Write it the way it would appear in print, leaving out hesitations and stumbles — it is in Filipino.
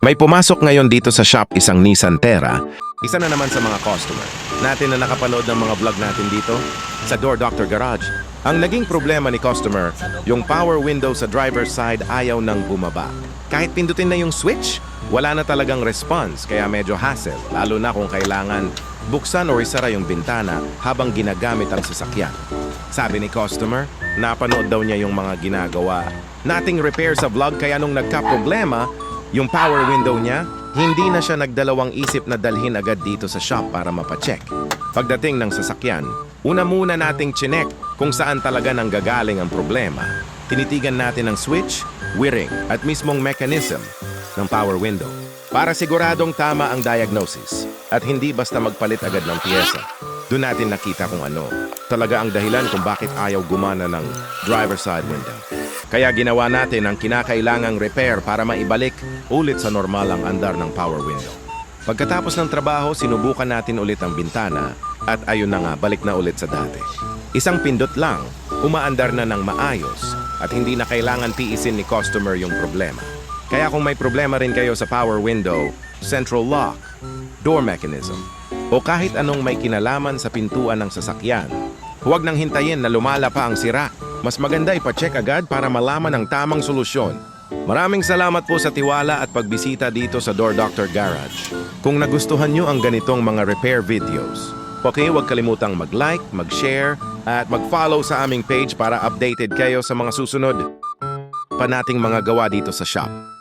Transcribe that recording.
May pumasok ngayon dito sa shop isang Nissan Terra. Isa na naman sa mga customer natin na nakapanood ng mga vlog natin dito sa Door Doctor Garage. Ang naging problema ni customer, yung power window sa driver's side ayaw nang bumaba. Kahit pindutin na yung switch, wala na talagang response kaya medyo hassle, lalo na kung kailangan buksan o isara yung bintana habang ginagamit ang sasakyan. Sabi ni customer, napanood daw niya yung mga ginagawa nating repair sa vlog kaya nung nagka-problema, yung power window niya, hindi na siya nagdalawang isip na dalhin agad dito sa shop para mapacheck. Pagdating ng sasakyan, una muna nating chinek kung saan talaga nanggagaling ang problema. Tinitigan natin ang switch, wiring at mismong mechanism ng power window para siguradong tama ang diagnosis at hindi basta magpalit agad ng piyesa. Doon natin nakita kung ano talaga ang dahilan kung bakit ayaw gumana ng driver side window. Kaya ginawa natin ang kinakailangang repair para maibalik ulit sa normal ang andar ng power window. Pagkatapos ng trabaho, sinubukan natin ulit ang bintana at ayun na nga, balik na ulit sa dati. Isang pindot lang, umaandar na ng maayos at hindi na kailangan tiisin ni customer yung problema. Kaya kung may problema rin kayo sa power window, central lock, door mechanism, o kahit anong may kinalaman sa pintuan ng sasakyan, huwag nang hintayin na lumala pa ang sira. Mas maganda ipacheck agad para malaman ang tamang solusyon. Maraming salamat po sa tiwala at pagbisita dito sa Door Doctor Garage. Kung nagustuhan nyo ang ganitong mga repair videos, okay, huwag kalimutang mag-like, mag-share, at mag-follow sa aming page para updated kayo sa mga susunod pa nating mga gawa dito sa shop.